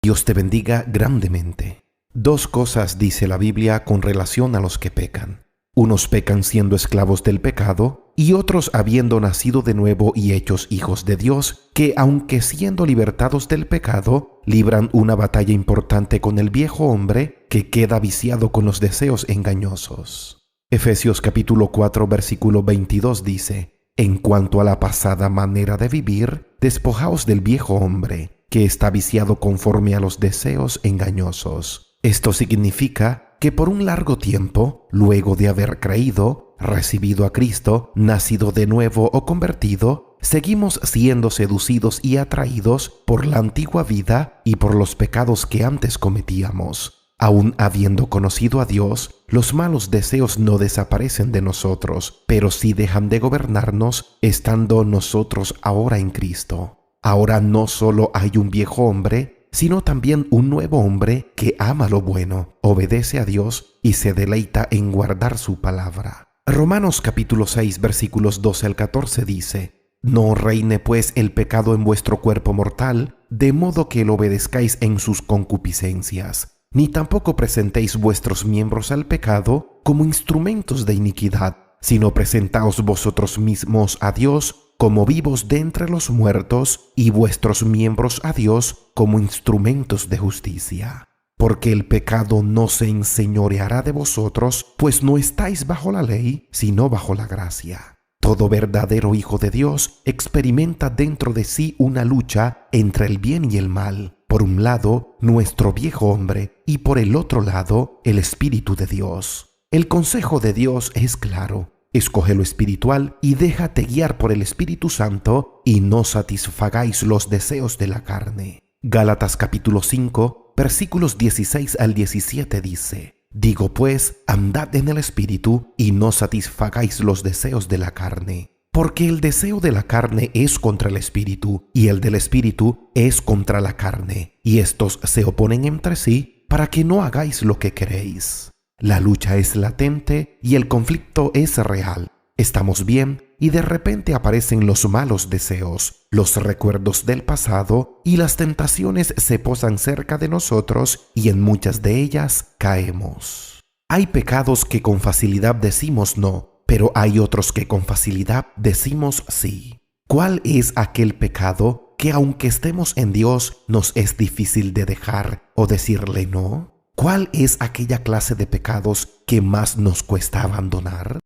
Dios te bendiga grandemente. Dos cosas dice la Biblia con relación a los que pecan. Unos pecan siendo esclavos del pecado y otros habiendo nacido de nuevo y hechos hijos de Dios, que aunque siendo libertados del pecado, libran una batalla importante con el viejo hombre que queda viciado con los deseos engañosos. Efesios capítulo 4 versículo 22 dice: En cuanto a la pasada manera de vivir, despojaos del viejo hombre, que está viciado conforme a los deseos engañosos. Esto significa que por un largo tiempo, luego de haber creído, recibido a Cristo, nacido de nuevo o convertido, seguimos siendo seducidos y atraídos por la antigua vida y por los pecados que antes cometíamos. Aún habiendo conocido a Dios, los malos deseos no desaparecen de nosotros, pero sí dejan de gobernarnos estando nosotros ahora en Cristo. Ahora no solo hay un viejo hombre, sino también un nuevo hombre que ama lo bueno, obedece a Dios y se deleita en guardar su palabra. Romanos capítulo 6 versículos 12 al 14 dice: No reine pues el pecado en vuestro cuerpo mortal, de modo que lo obedezcáis en sus concupiscencias, ni tampoco presentéis vuestros miembros al pecado como instrumentos de iniquidad, sino presentaos vosotros mismos a Dios como vivos de entre los muertos, y vuestros miembros a Dios como instrumentos de justicia. Porque el pecado no se enseñoreará de vosotros, pues no estáis bajo la ley, sino bajo la gracia. Todo verdadero hijo de Dios experimenta dentro de sí una lucha entre el bien y el mal. Por un lado, nuestro viejo hombre, y por el otro lado, el Espíritu de Dios. El consejo de Dios es claro: escoge lo espiritual y déjate guiar por el Espíritu Santo y no satisfagáis los deseos de la carne. Gálatas capítulo 5, versículos 16 al 17 dice: Digo pues, andad en el Espíritu y no satisfagáis los deseos de la carne. Porque el deseo de la carne es contra el Espíritu y el del Espíritu es contra la carne, y estos se oponen entre sí para que no hagáis lo que queréis. La lucha es latente y el conflicto es real. Estamos bien y de repente aparecen los malos deseos, los recuerdos del pasado y las tentaciones se posan cerca de nosotros y en muchas de ellas caemos. Hay pecados que con facilidad decimos no, pero hay otros que con facilidad decimos sí. ¿Cuál es aquel pecado que aunque estemos en Dios nos es difícil de dejar o decirle no? ¿Cuál es aquella clase de pecados que más nos cuesta abandonar?